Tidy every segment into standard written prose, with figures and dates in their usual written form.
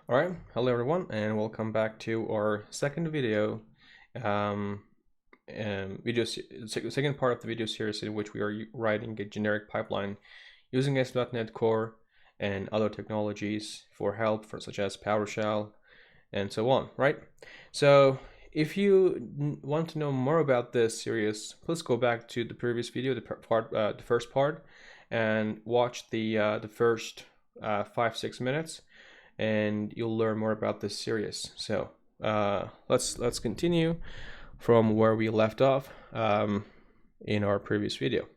All right, hello everyone, and welcome back to our second video, second part of the video series in which we are writing a generic pipeline using ASP.NET Core and other technologies for help, such as PowerShell and so on. Right. So if you want to know more about this series, please go back to the previous video, the first part, and watch the first 5-6 minutes. And you'll learn more about this series. So let's continue from where we left off in our previous video.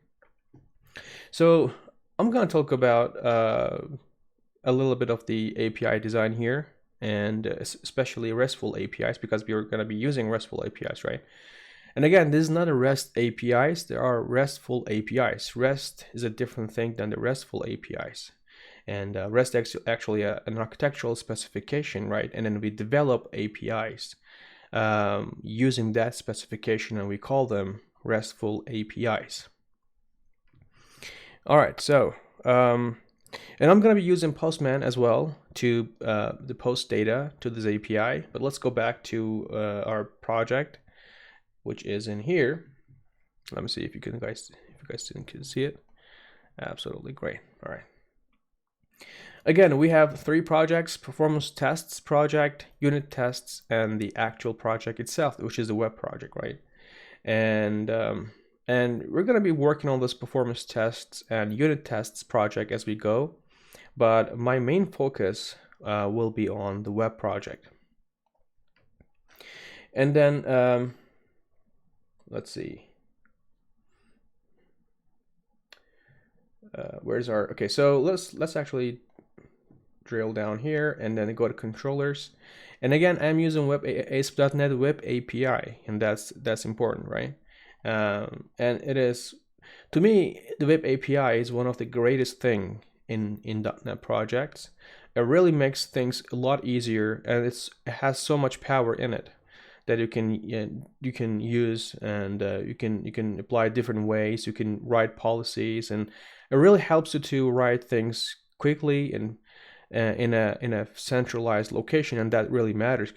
So I'm going to talk about a little bit of the API design here, and especially RESTful APIs, because we are going to be using RESTful APIs, right? And again, this is not a REST APIs, there are RESTful APIs. REST is a different thing than the RESTful APIs. And REST is actually an architectural specification, right? And then we develop APIs using that specification, and we call them RESTful APIs. All right, so and I'm going to be using Postman as well to the post data to this API. But let's go back to our project, which is in here. Let me see if you guys can see it. Absolutely great. All right. Again, we have 3 projects: performance tests project, unit tests, and the actual project itself, which is the web project, right? And we're going to be working on this performance tests and unit tests project as we go, but my main focus will be on the web project. And then let's see. Where's our, okay, so let's actually drill down here and then go to controllers. And again, I'm using ASP.NET Web API, and that's important, right? And it is, to me, the Web API is one of the greatest thing in .NET projects. It really makes things a lot easier, and it has so much power in it that you can use, and you can apply different ways. You can write policies, and it really helps you to write things quickly and in a centralized location, and that really matters,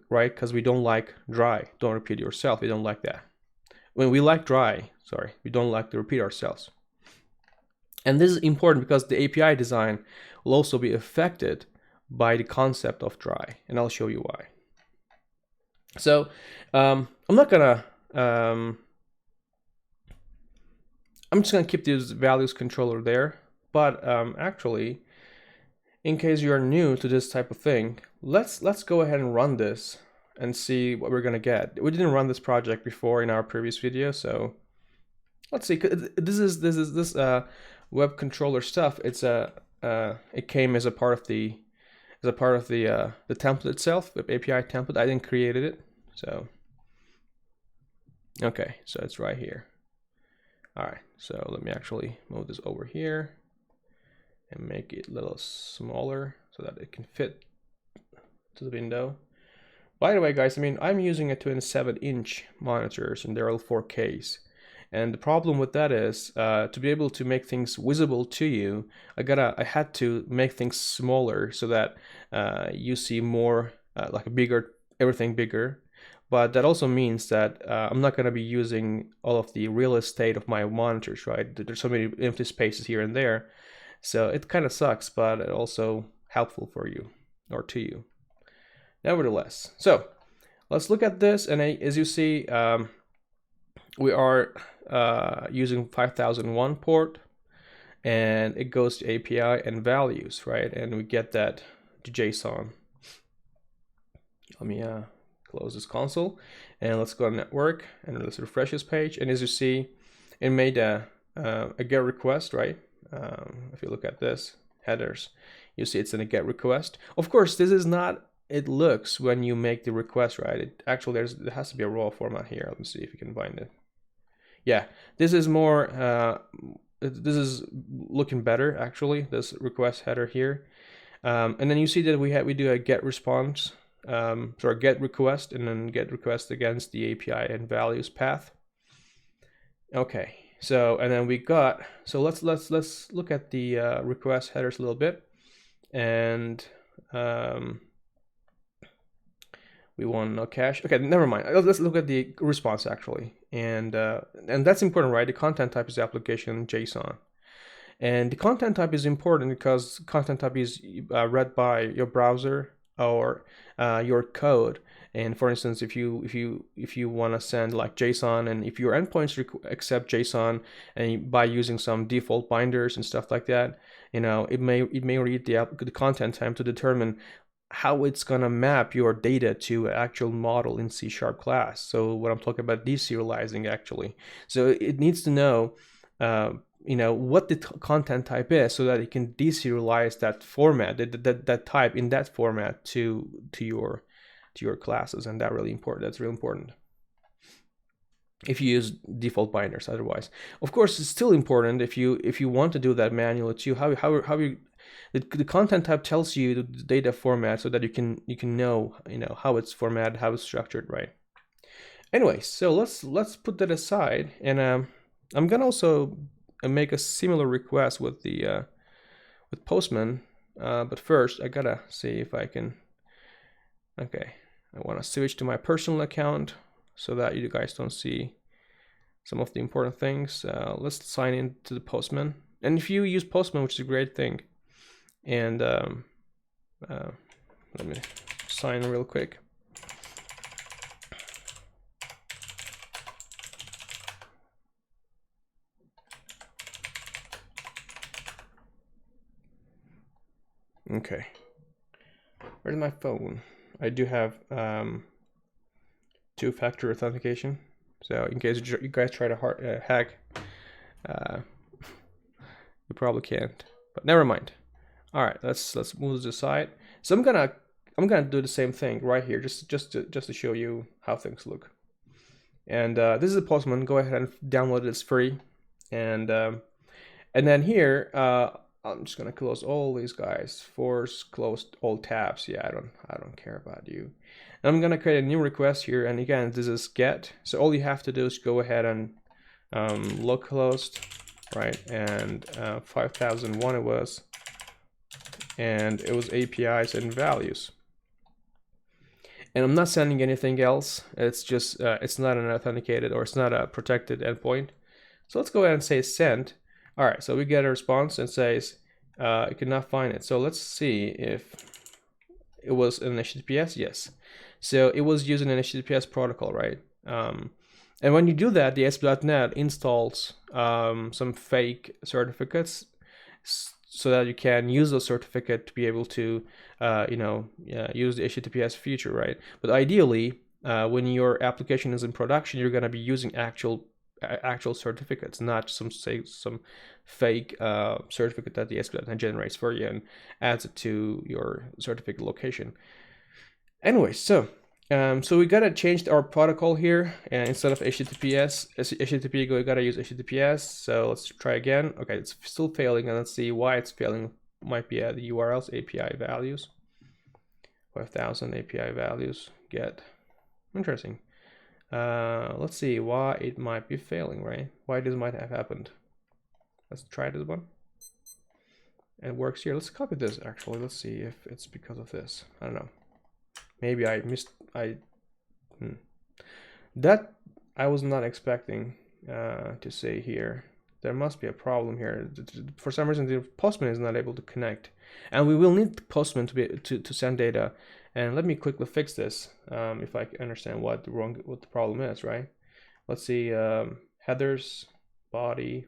right? Because we don't like dry. Don't repeat yourself. We don't like that. When we like dry, sorry, we don't like to repeat ourselves. And this is important because the API design will also be affected by the concept of dry, and I'll show you why. So I'm not gonna I'm just gonna keep this values controller there, but actually, in case you are new to this type of thing, let's go ahead and run this and see what we're gonna get. We didn't run this project before in our previous video, so let's see. This web controller stuff. It came as a part of the template itself, web API template. I didn't create it, so okay, so it's right here. All right, so let me actually move this over here and make it a little smaller so that it can fit to the window. By the way, guys, I mean, I'm using a 27-inch monitors, and they're all 4Ks. And the problem with that is, to be able to make things visible to you, I had to make things smaller so that you see more, like everything bigger. But that also means that I'm not going to be using all of the real estate of my monitors, right? There's so many empty spaces here and there. So it kind of sucks, but it's also helpful for you, or to you. Nevertheless, so let's look at this, and as you see, we are using 5001 port, and it goes to API and values, right? And we get that to JSON. Let me close this console, and let's go to network, and let's refresh this page. And as you see, it made a GET request, right? If you look at this headers, you see it's in a GET request. Of course, this is not it looks when you make the request, right? It actually there has to be a raw format here. Let me see if you can find it. Yeah, this is more this is looking better actually, this request header here. And then you see that we do a GET response, sorry, GET request, and then GET request against the API and values path. Okay. So, and then we got, so let's look at the request headers a little bit. And We want no cache. Okay, never mind. Let's look at the response actually, and that's important, right? The content type is application JSON, and the content type is important because content type is read by your browser or your code. And for instance, if you want to send like JSON, and if your endpoints accept JSON, and by using some default binders and stuff like that, it may read the content type to determine how it's gonna map your data to an actual model in C# class. So what I'm talking about deserializing actually. So it needs to know, what the content type is, so that it can deserialize that format, that type in that format to your classes, and that's really important if you use default binders. Otherwise, of course, it's still important if you want to do that manually too. How you the content type tells you the data format, so that you can know how it's formatted, how it's structured, right? Anyway, so let's put that aside, and I'm gonna also make a similar request with the with Postman, but first I gotta see if I can. Okay, I want to switch to my personal account so that you guys don't see some of the important things. Let's sign in to the Postman, and if you use Postman, which is a great thing, and let me sign real quick. Okay, where's my phone? I do have two-factor authentication, so in case you guys try to hack, you probably can't. But never mind. All right, let's move this aside. So I'm gonna do the same thing right here, just to show you how things look. And this is a Postman. Go ahead and download it. It's free. And then here, I'm just gonna close all these guys. Force close all tabs. Yeah, I don't care about you. And I'm gonna create a new request here. And again, this is get. So all you have to do is go ahead and localhost, right? And 5001 it was. And it was APIs and values. And I'm not sending anything else. It's just, it's not an authenticated, or it's not a protected endpoint. So let's go ahead and say send. All right, so we get a response and says, you cannot find it. So let's see if it was an HTTPS. Yes. So it was using an HTTPS protocol, right? And when you do that, the ASP.NET installs some fake certificates, so that you can use those certificates to be able to, use the HTTPS feature, right? But ideally, when your application is in production, you're going to be using actual certificates, not some fake certificate that the ASP.NET generates for you and adds it to your certificate location. Anyway, so we gotta change our protocol here, and instead of HTTP, we gotta use HTTPS. So let's try again. Okay, it's still failing, and let's see why it's failing. Might be at the URLs, API values, 5000 API values. Get interesting. Let's see why it might be failing, right? Why this might have happened. Let's try this one. And it works here. Let's copy this actually. Let's see if it's because of this. I don't know. Maybe I missed. That I was not expecting to say here. There must be a problem here. For some reason, the Postman is not able to connect, and we will need Postman to be to send data. And let me quickly fix this, if I understand what the problem is. Right? Let's see. Headers, body.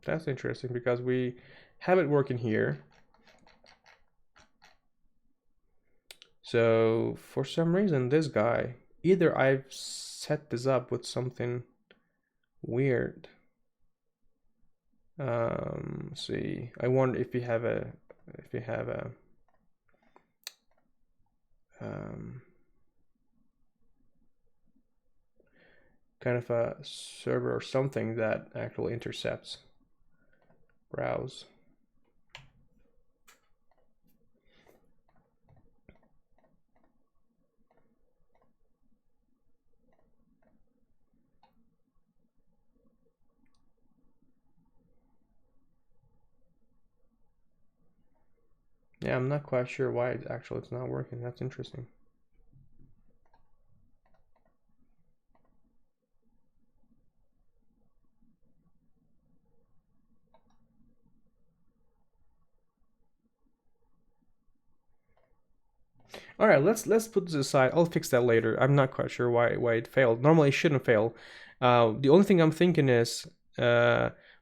That's interesting because we have it working here. So for some reason, this guy, either I've set this up with something weird. Let's see. I wonder if you have a kind of a server or something that actually intercepts. Browse. Yeah, I'm not quite sure why it's not working. That's interesting. All right, let's put this aside. I'll fix that later. I'm not quite sure why it failed. Normally it shouldn't fail. The only thing I'm thinking is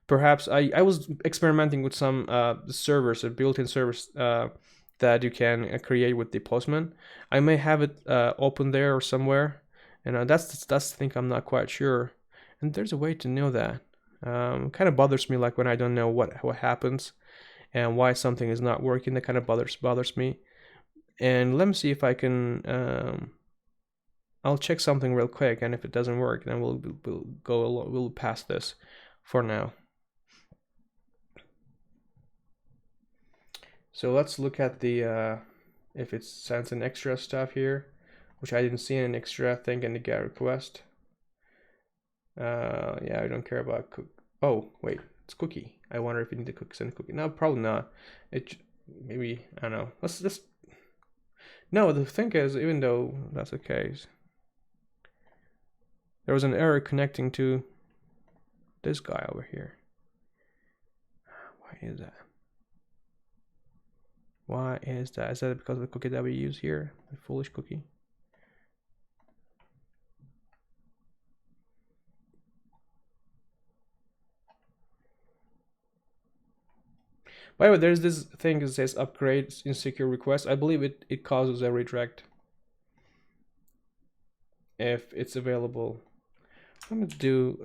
perhaps I was experimenting with some servers, built-in servers that you can create with the Postman. I may have it open there or somewhere, and that's the thing I'm not quite sure. And there's a way to know that. Kind of bothers me, like when I don't know what happens and why something is not working. That kind of bothers me. And let me see if I can. I'll check something real quick, and if it doesn't work, then we'll pass this for now. So let's look at the if it sends an extra stuff here, which I didn't see an extra thing in the get request. Yeah, I don't care about cook. Oh wait, it's cookie. I wonder if you need to send a cookie. No, probably not. It maybe, I don't know. Let's just. No, the thing is, even though that's the case, there was an error connecting to this guy over here. Why is that? Why is that? Is that because of the cookie that we use here? The foolish cookie? By the way, there's this thing that says upgrade insecure request. I believe it causes a redirect if it's available. I'm gonna do,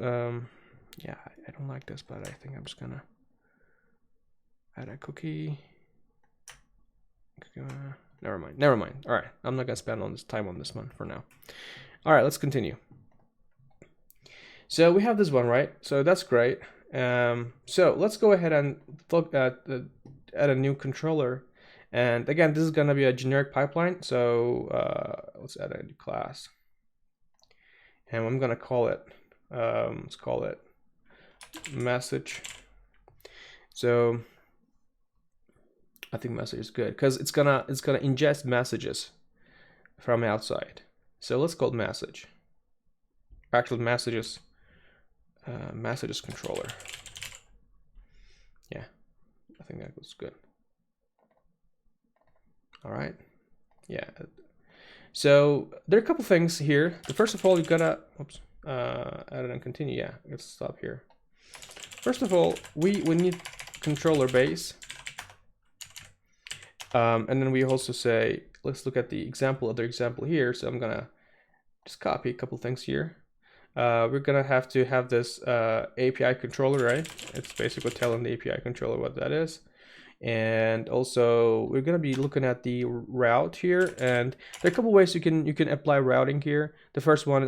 yeah, I don't like this, but I think I'm just gonna add a cookie. Never mind. All right, I'm not gonna spend all this time on this one for now. All right, let's continue. So we have this one, right? So that's great. So let's go ahead and look at add a new controller. And again, this is gonna be a generic pipeline. So let's add a new class. And I'm gonna call it, let's call it message. So I think message is good because it's gonna ingest messages from outside. So let's call it message. Actual messages. Messages controller. Yeah, I think that was good. All right. Yeah. So there are a couple things here. First of all, you gotta add and continue. Yeah, let's stop here. First of all, we need controller base. And then we also say, let's look at the other example here. So I'm gonna just copy a couple things here. We're gonna have to have this API controller, right? It's basically telling the API controller what that is. And also we're gonna be looking at the route here, and there are a couple ways you can apply routing here. The first one,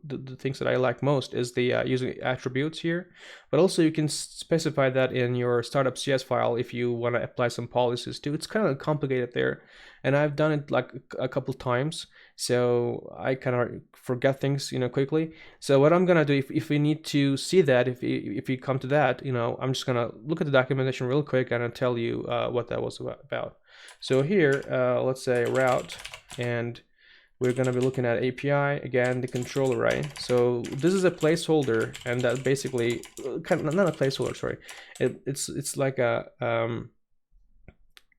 the things that I like most is the using attributes here, but also you can specify that in your startup CS file if you want to apply some policies too. It's kind of complicated there, and I've done it like a couple times, so I kind of forget things, quickly. So what I'm gonna do, if we need to see that, if we come to that, I'm just gonna look at the documentation real quick and I'll tell you what that was about. So here, let's say route, and we're gonna be looking at API again, the controller, right? So this is a placeholder, and that basically kind of not a placeholder, sorry. It's like a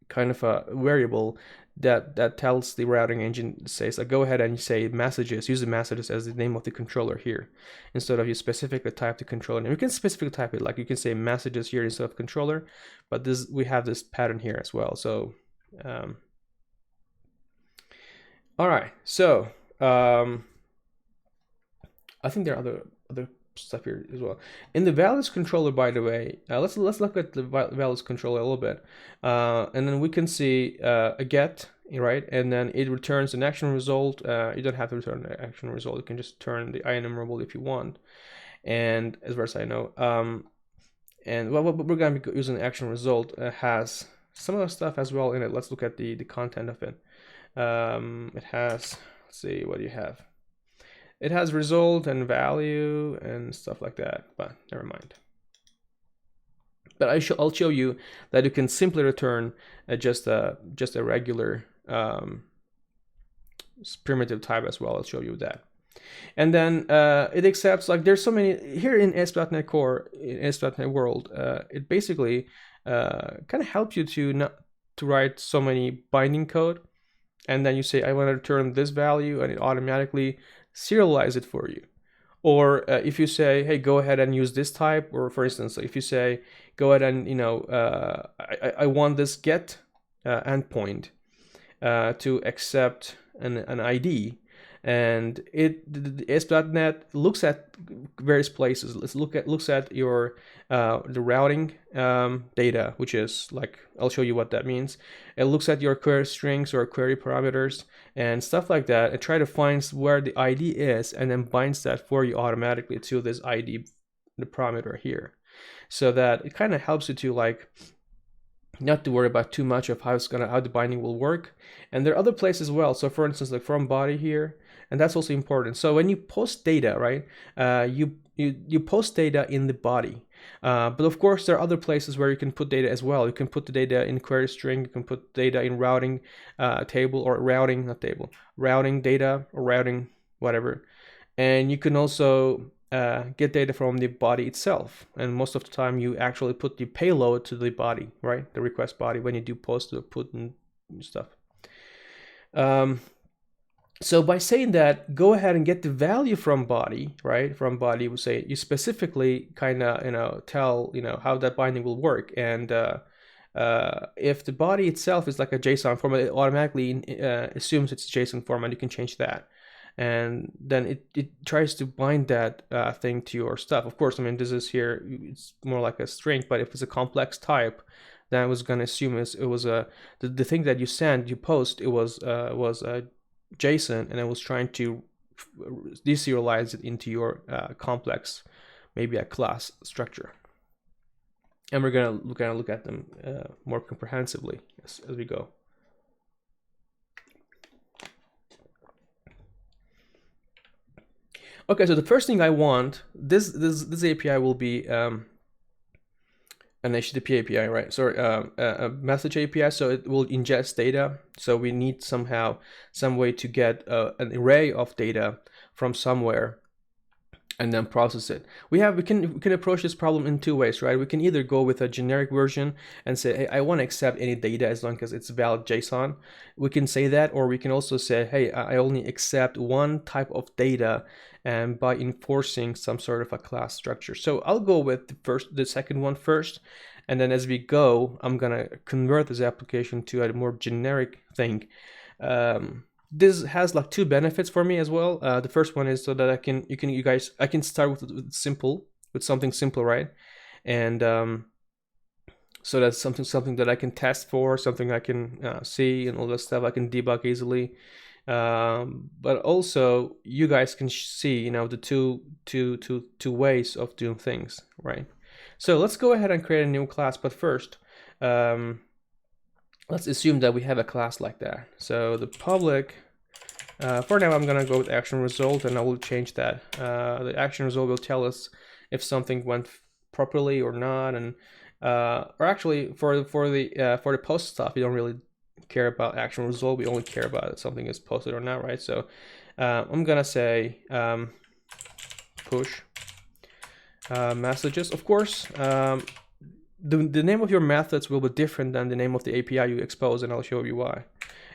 kind of a variable that tells the routing engine, says like, go ahead and say messages, use the messages as the name of the controller here, instead of you specifically type the controller name. You can specifically type it, like you can say messages here instead of controller, but we have this pattern here as well. So all right, so I think there are other stuff here as well. In the values controller, by the way, let's look at the values controller a little bit, and then we can see a get, right, and then it returns an action result. You don't have to return an action result. You can just turn the IEnumerable if you want. And as far as I know, and what we're going to be using action result has some other stuff as well in it. Let's look at the content of it. It has, let's see, what do you have? It has result and value and stuff like that, but never mind. But I'll show you that you can simply return just a regular primitive type as well. I'll show you that. And then it accepts, like, there's so many here in ASP.NET Core, in ASP.NET World. It basically kind of helps you to write so many binding code, and then you say I want to return this value, and it automatically serializes it for you. Or if you say, hey, go ahead and use this type, or for instance, if you say, go ahead and I want this get endpoint to accept an ID. And the ASP.NET looks at various places. Looks at your the routing data, which is like, I'll show you what that means. It looks at your query strings or query parameters and stuff like that, and try to find where the ID is, and then binds that for you automatically to this ID, the parameter here, so that it kind of helps you to, like, not to worry about too much of how the binding will work. And there are other places as well. So for instance, like from body here, and that's also important. So when you post data, right, you post data in the body. But of course, there are other places where you can put data as well. You can put the data in query string. You can put data in routing table, or routing, not table, routing data, or routing whatever. And you can also get data from the body itself. And most of the time, you actually put the payload to the body, right, the request body, when you do post or put and stuff. So by saying that, go ahead and get the value from body, right? From body, we say you specifically kind of tell how that binding will work. And if the body itself is like a JSON format, it automatically assumes it's a JSON format. You can change that, and then it tries to bind that thing to your stuff. Of course, I mean, this is here, it's more like a string, but if it's a complex type, then I was going to assume it was the thing that you post, it was a JSON, and I was trying to deserialize it into your complex, maybe a class structure. And we're gonna look at them more comprehensively as we go. Okay, so the first thing I want, this API will be an HTTP API, right? Sorry, a message API, so it will ingest data. So we need some way to get an array of data from somewhere and then process it. We can approach this problem in two ways, right? We can either go with a generic version and say, hey, I want to accept any data as long as it's valid JSON. We can say that, or we can also say, hey, I only accept one type of data, and by enforcing some sort of a class structure. So I'll go with the second one first, and then as we go, I'm gonna convert this application to a more generic thing. This has like two benefits for me as well. The first one is so that I can start with something simple, right? And so that's something that I can test for, something I can see, and all that stuff I can debug easily. But also you guys can see, the two ways of doing things, right? So let's go ahead and create a new class. But first, let's assume that we have a class like that. So the public, for now, I'm gonna go with action result, and I will change that. The action result will tell us if something went properly or not, and or actually for the post stuff, we don't really care about action result. We only care about if something is posted or not, right? So I'm gonna say push messages. Of course, the name of your methods will be different than the name of the API you expose, and I'll show you why.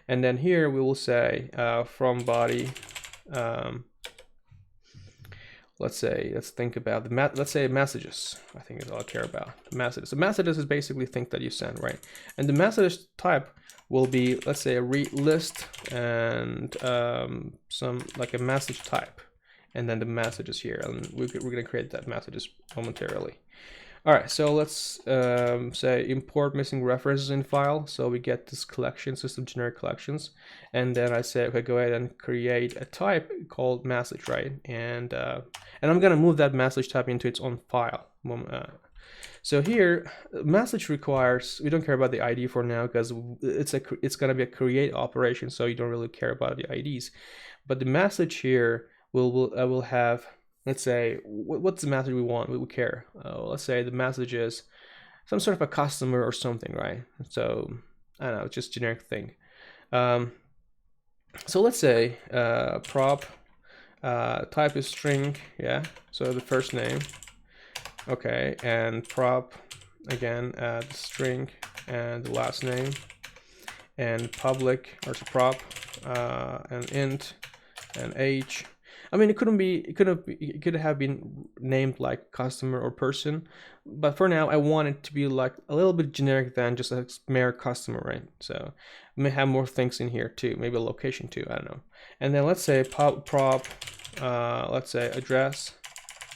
And then here we will say from body. Let's think about let's say messages. I think is all I care about. Messages. The messages is basically things that you send, right? And the messages type will be, let's say, a list and some like a message type, and then the messages here, and we're gonna create that messages momentarily. All right, so let's say import missing references in file. So we get this collection, system generic collections, and then I say, okay, go ahead and create a type called message, right? And I'm gonna move that message type into its own file. So here, message requires, we don't care about the ID for now because it's gonna be a create operation, so you don't really care about the IDs. But the message here will have, let's say, what's the message we want? We care. Let's say the message is some sort of a customer or something, right? So I don't know, just generic thing. So let's say prop type is string, yeah. So the first name, okay, and prop again the string and the last name, and public or prop and int and age. I mean, it could have been named like customer or person, but for now I want it to be like a little bit generic than just a mere customer, right? So we may have more things in here too, maybe a location too, I don't know. And then let's say prop, let's say address.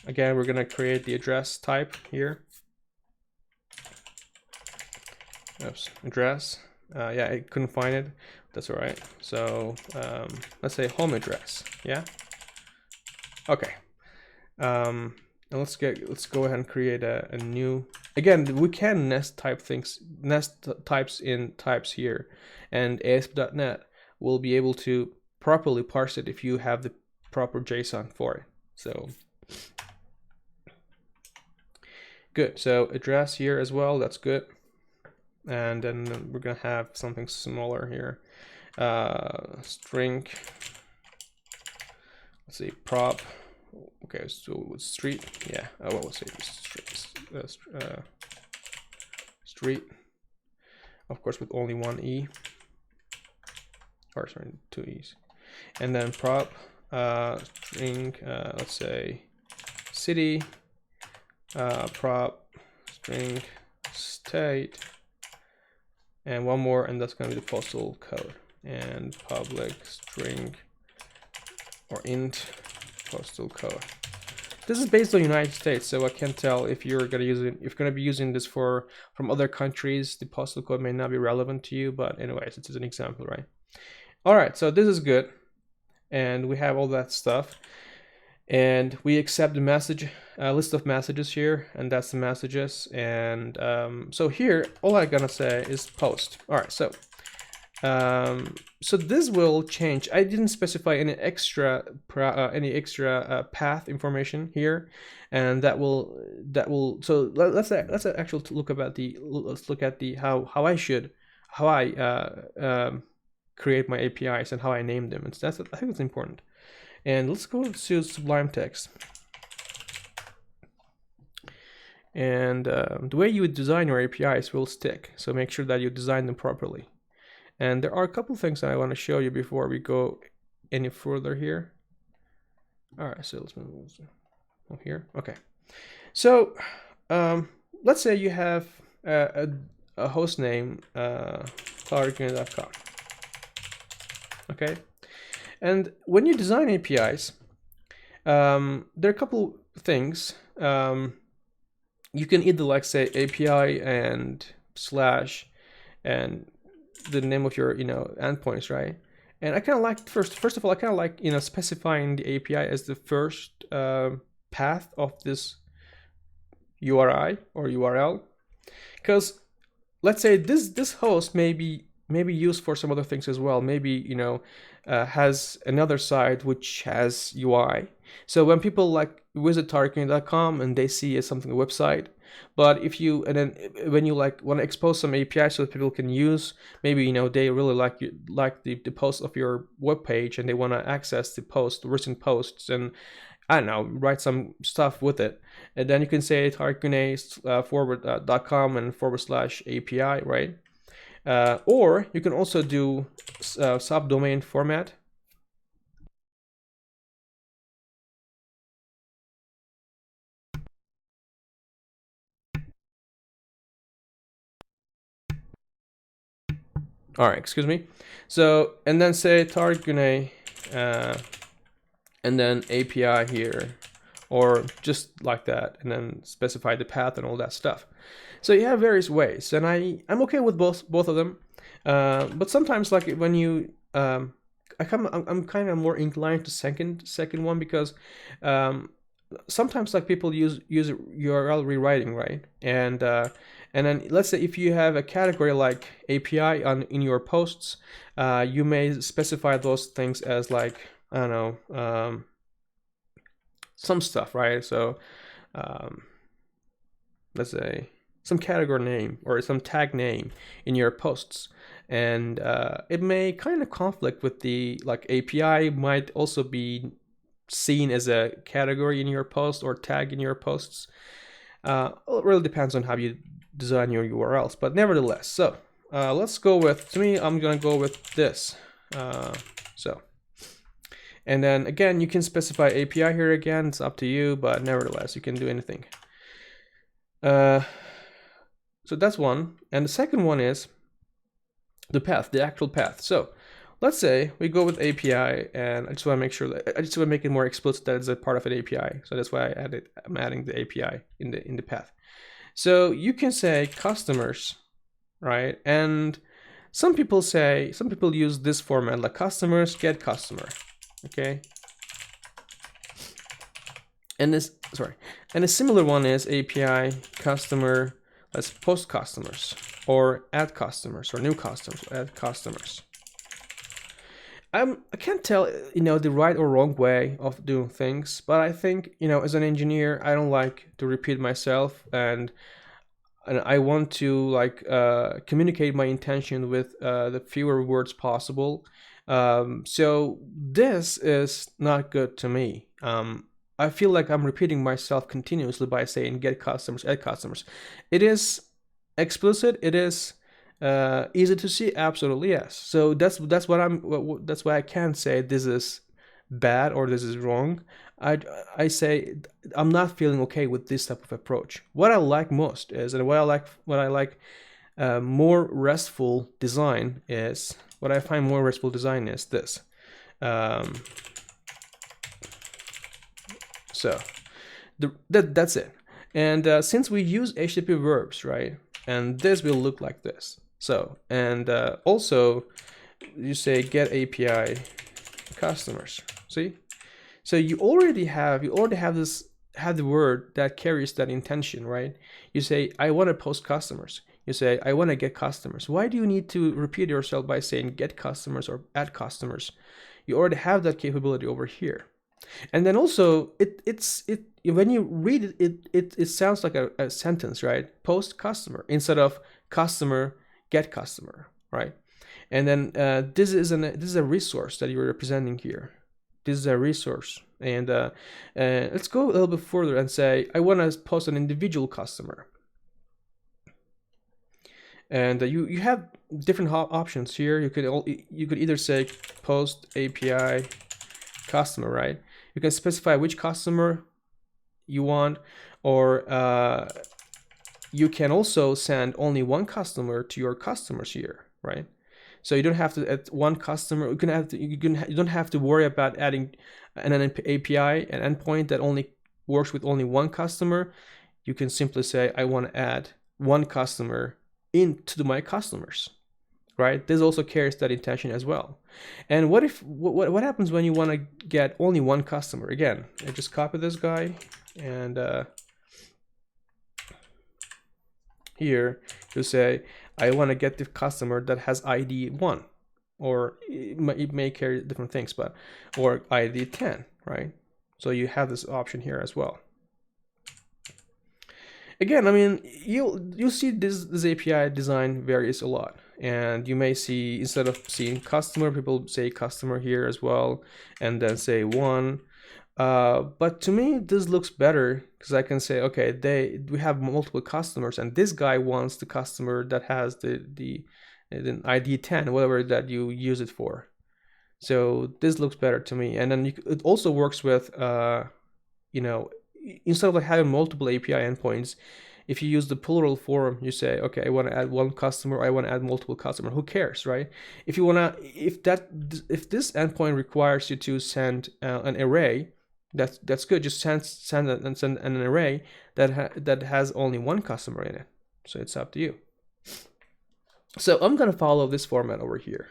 Again, we're gonna create the address type here. Oops, address. Yeah, I couldn't find it. That's all right. So let's say home address. Yeah. Okay. And let's go ahead and create a new. Again, we can nest types in types here, and ASP.NET will be able to properly parse it if you have the proper JSON for it. So good. So address here as well. That's good. And then we're gonna have something smaller here. String. Let's see, prop. Okay, so with street, yeah. What was it? Street. Of course, with only one e. Or sorry, two e's. And then prop string. Let's say city. Prop string state. And one more, and that's going to be the postal code. And public string or int postal code. This is based on the United States, so I can't tell if you're going to use it. If you're going to be using this from other countries, the postal code may not be relevant to you. But anyways, it's an example, right? All right, so this is good, and we have all that stuff. And we accept the message list of messages here, and that's the messages. And so here, all I'm gonna say is post. All right, so so this will change. I didn't specify any extra path information here, and that will. So let's actually look at how I create my APIs and how I name them. And I think it's important. And let's go to Sublime Text. And the way you would design your APIs will stick. So make sure that you design them properly. And there are a couple things that I want to show you before we go any further here. All right, so let's move here. Okay. So let's say you have a host name, cloudarcane.com. Okay. And when you design APIs, there are a couple things. You can either like say API and / and the name of your endpoints, right? And I kind of like first of all, I kind of like specifying the API as the first path of this URI or URL, because let's say this host may be used for some other things as well. Maybe has another site which has UI. So when people like visit targeting.com and they see something a website, but when you like want to expose some API so that people can use, maybe they really like the post of your web page and they want to access the recent posts, and I don't know, write some stuff with it, and then you can say targeting.com and /API, right? Or you can also do subdomain format. All right, excuse me. So, and then say target and then API here, or just like that, and then specify the path and all that stuff. So you have various ways, and I'm okay with both of them. But sometimes, like when you, I'm kind of more inclined to second one, because sometimes like people use URL rewriting, right? And then let's say if you have a category like API in your posts, you may specify those things as like, I don't know, some stuff, right? So let's say some category name or some tag name in your posts, and it may kind of conflict with the like API might also be seen as a category in your post or tag in your posts. It really depends on how you design your URLs, but nevertheless. So let's go with, to me, I'm gonna go with this. And then again, you can specify API here again, it's up to you, but nevertheless, you can do anything. So that's one. And the second one is the path, the actual path. So let's say we go with API, and I just want to make sure that I just want to make it more explicit that it's a part of an API. So that's why I'm adding the API in the path. So you can say customers, right? And some people use this format, like customers get customer, okay? And this, and a similar one is API customer, let's post customers or add customers or new customers, add customers. I can't tell, the right or wrong way of doing things, but I think, as an engineer, I don't like to repeat myself, and I want to like communicate my intention with the fewer words possible. So this is not good to me. I feel like I'm repeating myself continuously by saying get customers, add customers. It is explicit. It is easy to see. Absolutely, yes. So that's why I can't say this is bad or this is wrong. I say I'm not feeling okay with this type of approach. What I like most is, and what I like more restful design is, what I find more restful design is this. So that's it. And since we use HTTP verbs, right, and this will look like this. So, and also you say get API customers. See? So you already have the word that carries that intention, right? You say I want to post customers. You say I want to get customers. Why do you need to repeat yourself by saying get customers or add customers? You already have that capability over here. And then also it's when you read it sounds like a sentence, right? Post customer instead of customer get customer, right? And then this is a resource that you're representing here. This is a resource, and let's go a little bit further and say I want to post an individual customer. And you have different options here. You could either say post API customer, right? You can specify which customer you want, or you can also send only one customer to your customers here, right? So you don't have to add one customer. You don't have to worry about adding an API, an endpoint that only works with only one customer. You can simply say I want to add one customer into my customers, right? This also carries that intention as well. And what happens when you want to get only one customer? Again, I just copy this guy, and here you say I want to get the customer that has ID 1, or it may carry different things, but or ID 10, right? So you have this option here as well. Again, I mean, you'll see this API design varies a lot, and you may see, instead of seeing customer, people say customer here as well, and then say one. But to me, this looks better because I can say, okay, we have multiple customers, and this guy wants the customer that has the ID 10, whatever that you use it for. So this looks better to me. And then it also works with, instead of like having multiple API endpoints, if you use the plural form, you say, okay, I want to add one customer, I want to add multiple customer. Who cares, right? If this endpoint requires you to send an array, that's good. Just send an array that has only one customer in it. So it's up to you. So I'm gonna follow this format over here,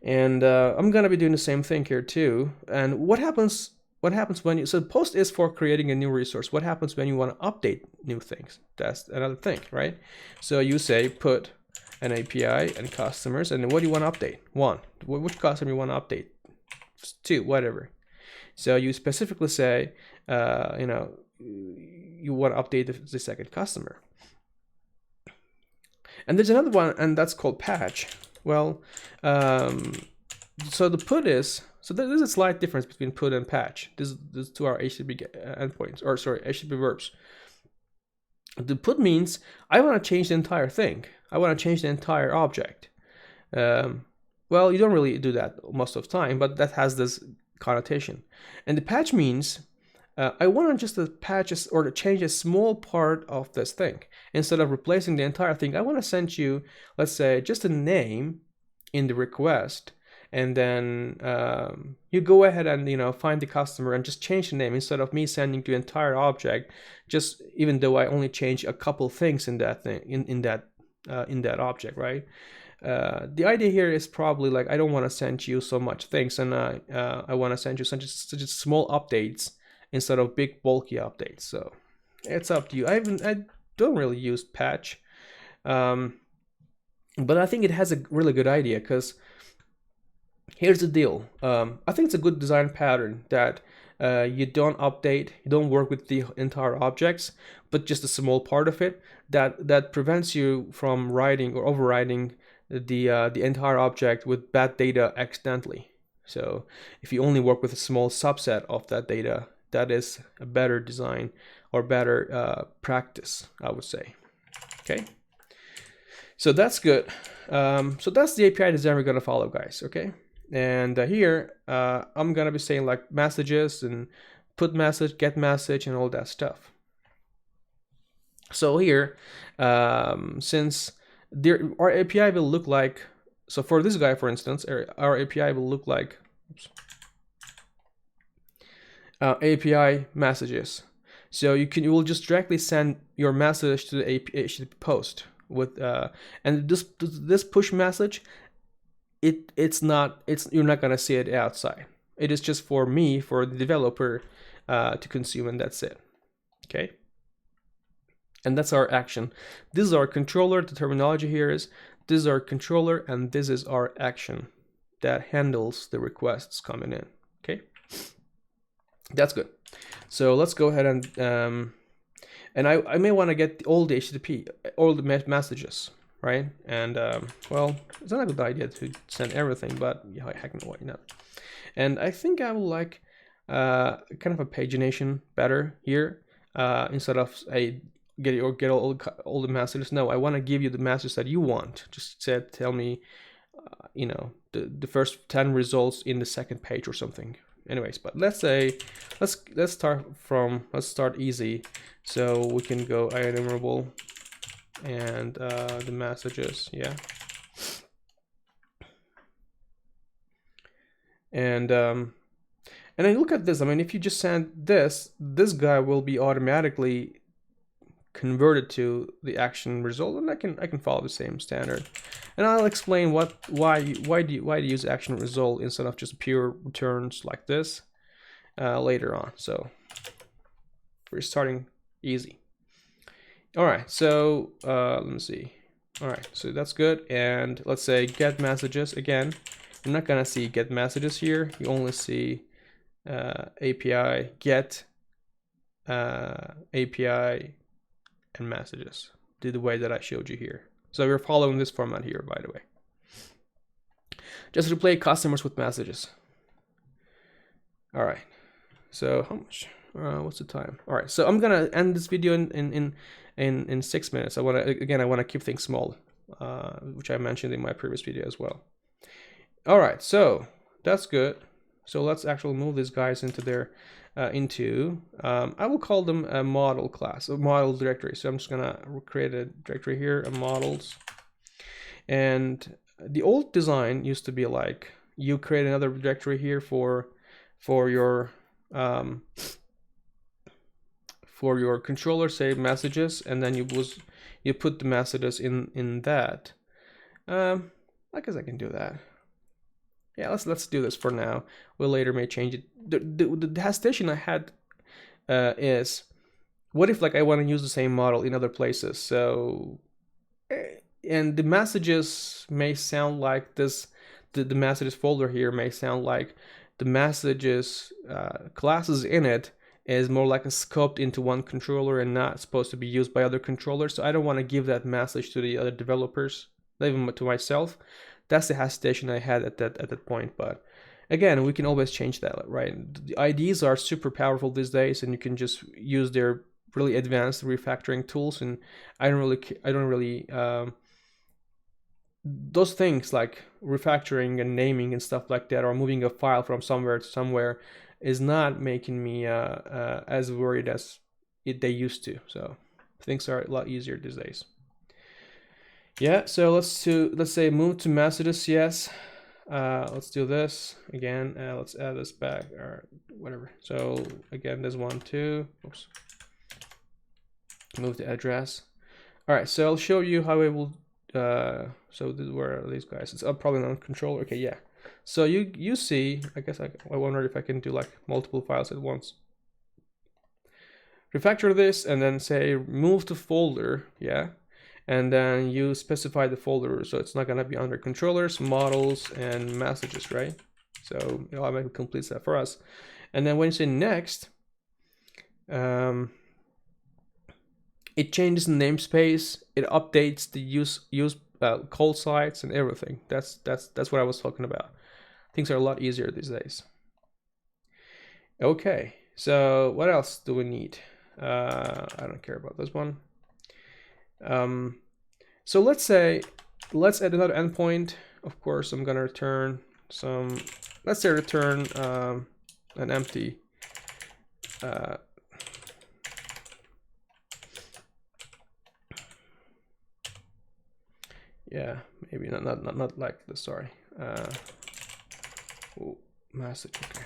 and I'm gonna be doing the same thing here too. And what happens when you, so post is for creating a new resource. What happens when you want to update new things? That's another thing, right? So you say put an API and customers, and what do you want to update? 1, which customer you want to update? 2, whatever. So you specifically say, you want to update the second customer. And there's another one, and that's called patch. Well, so the put is, so there's a slight difference between put and patch. This two are HTTP endpoints, or sorry, HTTP verbs. The put means I want to change the entire thing. I want to change the entire object. Well, you don't really do that most of the time, but that has this connotation. And the patch means I want to just patch or to change a small part of this thing. Instead of replacing the entire thing, I want to send you, let's say, just a name in the request, and then you go ahead and find the customer and just change the name instead of me sending the entire object. Just even though I only change a couple things in that thing in that object, right? The idea here is probably like I don't want to send you so much things, and I want to send you such small updates instead of big bulky updates. So it's up to you. I don't really use patch, but I think it has a really good idea, because here's the deal. I think it's a good design pattern that you don't update, you don't work with the entire objects, but just a small part of it. That prevents you from writing or overriding the entire object with bad data accidentally. So if you only work with a small subset of that data, that is a better design or better practice, I would say. Okay, so that's good. So that's the API design we're gonna follow, guys. Okay, and here I'm gonna be saying like messages and put message, get message, and all that stuff. So here, since our API will look like, so for this guy, for instance, our API will look like, API messages. So you will just directly send your message to the HTTP post with and this push message, you're not gonna see it outside. It is just for me, for the developer to consume, and that's it. Okay. And that's our action. This is our controller. The terminology here is this is our controller, and this is our action that handles the requests coming in. Okay, that's good. So let's go ahead and I may want to get all the HTTP, all the messages, right? And well, it's not a good idea to send everything, but yeah, heck no, why not? And I think I would like kind of a pagination better here, instead of a get all the messages. No, I want to give you the message that you want. Just tell me, the first 10 results in the second page or something. Anyways, but let's start easy, so we can go enumerable and the messages, yeah. And I look at this. I mean, if you just send this guy will be automatically converted to the action result, and I can follow the same standard, and I'll explain why do you use action result instead of just pure returns like this later on. So we're starting easy. All right, so let me see. All right, so that's good. And let's say get messages again. You're not gonna see get messages here. You only see API get API and messages, the way that I showed you here. So we're following this format here, by the way. Just replace customers with messages. All right. So how much? What's the time? All right. So I'm gonna end this video in 6 minutes. I want to keep things small, which I mentioned in my previous video as well. All right. So that's good. So let's actually move these guys into their I will call them a model class, a model directory. So I'm just gonna create a directory here, a models. And the old design used to be like you create another directory here for your controller, say messages, and then you put the messages in that. I guess I can do that. Yeah, let's do this for now. We'll later may change it. The hesitation I had is, what if like I want to use the same model in other places? So, and the messages may sound like this. The messages folder here may sound like the messages classes in it is more like a scoped into one controller and not supposed to be used by other controllers. So I don't want to give that message to the other developers, not even to myself. That's the hesitation I had at that point. But again, we can always change that, right? The IDs are super powerful these days, and you can just use their really advanced refactoring tools. And I don't really those things like refactoring and naming and stuff like that, or moving a file from somewhere to somewhere, is not making me as worried as they used to. So things are a lot easier these days. Yeah, so let's say move to messages. Yes, let's do this again. Let's add this back or whatever. So again, there's 1, 2. Oops. Move the address. All right, so I'll show you how I will. So where are these guys? It's probably not controller. Okay, yeah. So you see, I guess I wonder if I can do like multiple files at once. Refactor this and then say move to folder, yeah. And then you specify the folder, so it's not gonna be under controllers, models, and messages, right? So it automatically completes that for us. And then when you say next, it changes the namespace, it updates the use call sites and everything. That's what I was talking about. Things are a lot easier these days. Okay, so what else do we need? I don't care about this one. So let's add another endpoint. Of course, I'm gonna return some. Let's say return an empty. Yeah, maybe not like this. Sorry. Oh, message. Okay.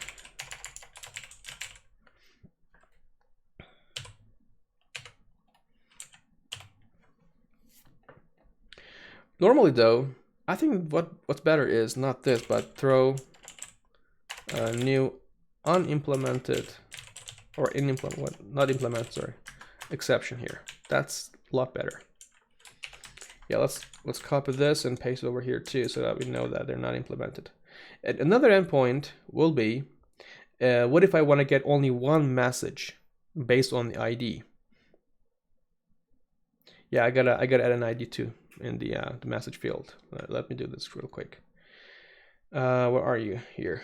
Normally, though, I think what's better is not this, but throw a new unimplemented or not implemented. Sorry, exception here. That's a lot better. Yeah, let's copy this and paste it over here too, so that we know that they're not implemented. And another endpoint will be, what if I want to get only one message based on the ID? Yeah, I gotta add an ID too in the message field. Let me do this real quick. Where are you? Here.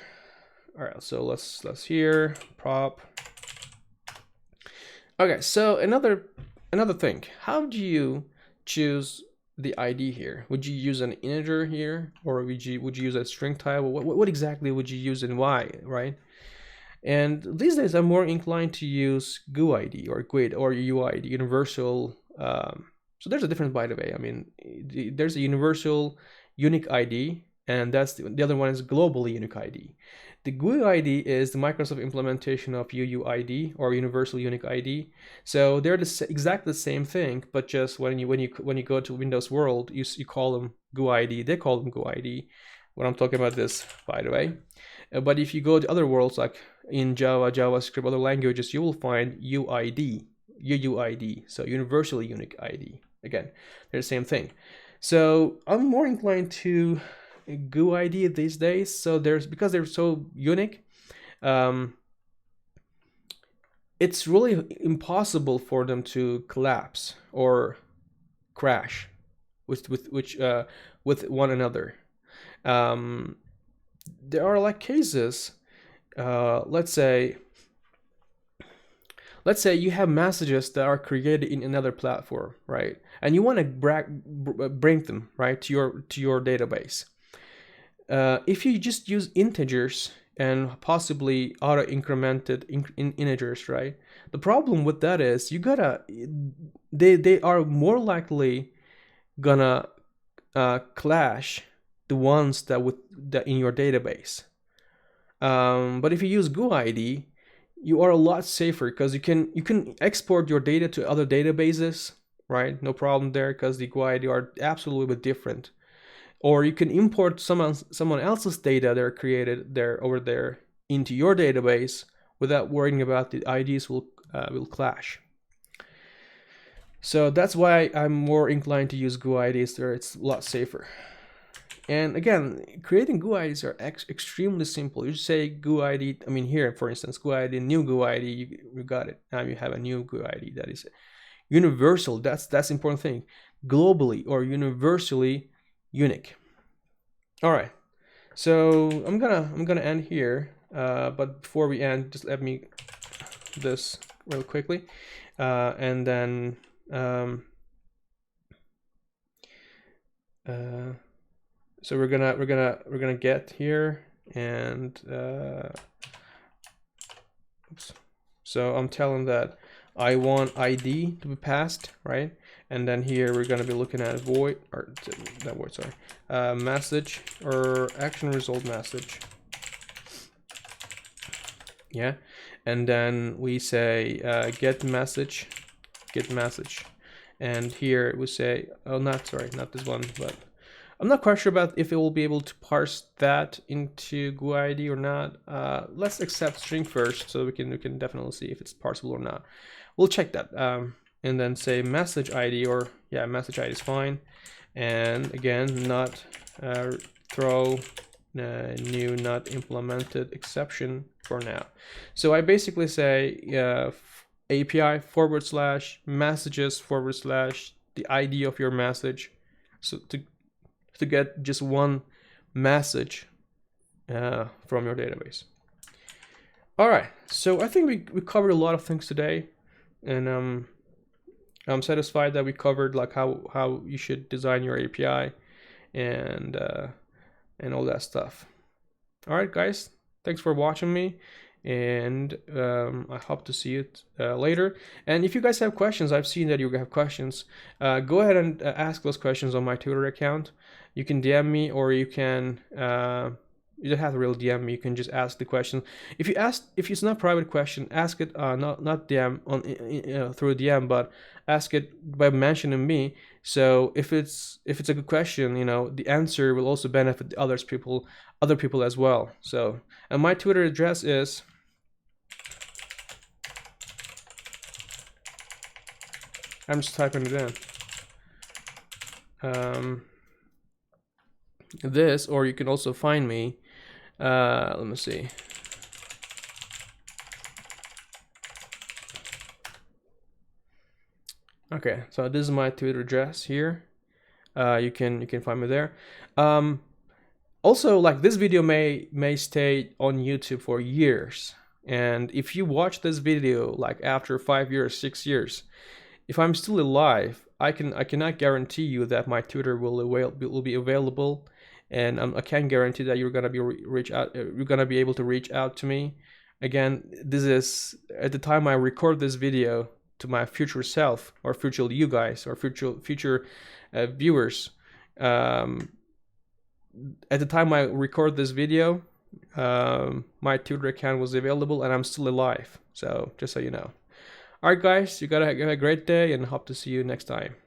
All right, so let's here prop. Okay, so another thing. How do you choose the ID here? Would you use an integer here, or would you use a string type? What exactly would you use and why, right? And these days I'm more inclined to use GUID or GUID or UID, universal. So there's a difference, by the way. I mean, there's a universal unique ID, and that's the other one is globally unique ID. The GUID is the Microsoft implementation of UUID or Universal Unique ID. So they're exactly the same thing, but just when you go to Windows World, you call them GUID. They call them GUID. When I'm talking about this, by the way. But if you go to other worlds like in Java, JavaScript, other languages, you will find UUID, so Universal Unique ID. Again, they're the same thing. So I'm more inclined to GUID these days. So because they're so unique, it's really impossible for them to collapse or crash with one another. There are like cases. Let's say you have messages that are created in another platform, right? And you want to bring them right to your database. If you just use integers and possibly auto-incremented integers, right? The problem with that is they are more likely gonna clash the ones that in your database. But if you use GUID, you are a lot safer because you can export your data to other databases, right? No problem there, because the GUID are absolutely different. Or you can import someone else's data that are created over there into your database without worrying about the IDs will clash. So that's why I'm more inclined to use GUIDs there. It's a lot safer. And again, creating GUI IDs are extremely simple. You just say GUI ID. I mean, here, for instance, GUI ID, new GUI ID, you got it. Now you have a new GUI ID that is universal. That's the important thing. Globally or universally unique. All right. So I'm gonna end here. But before we end, just let me this real quickly, and then so we're gonna get here, and oops. So I'm telling that I want ID to be passed, right? And then here we're gonna be looking at void, or that void, sorry, message or action result message. Yeah, and then we say get message, and here we say, oh, not this one, but I'm not quite sure about if it will be able to parse that into GUI ID or not. Let's accept string first, so we can definitely see if it's parsable or not. We'll check that, and then say message ID, or yeah, message ID is fine. And again, not throw new not implemented exception for now. So I basically say API / messages / the ID of your message, so to get just one message from your database. All right, so I think we covered a lot of things today, and I'm satisfied that we covered like how you should design your API and all that stuff. All right, guys, thanks for watching me, and I hope to see you later. And if you guys have questions, I've seen that you have questions, go ahead and ask those questions on my Twitter account. You can DM me, or you can you don't have to really DM me. You can just ask the question. If it's not a private question, ask it not DM on through DM, but ask it by mentioning me. So if it's a good question, you know, the answer will also benefit other people as well. So, and my Twitter address is I'm just typing it in. This, or you can also find me. Let me see. Okay, so this is my Twitter address here. You can find me there. Also, like, this video may stay on YouTube for years, and if you watch this video like after 5 years, 6 years, if I'm still alive, I cannot guarantee you that my Twitter will be available, and I can't guarantee that you're gonna be able to reach out to me. Again, this is at the time I record this video to my future self, or future you guys, or future viewers. At the time I record this video, my Twitter account was available, and I'm still alive. So just so you know. All right, guys, you gotta have a great day, and hope to see you next time.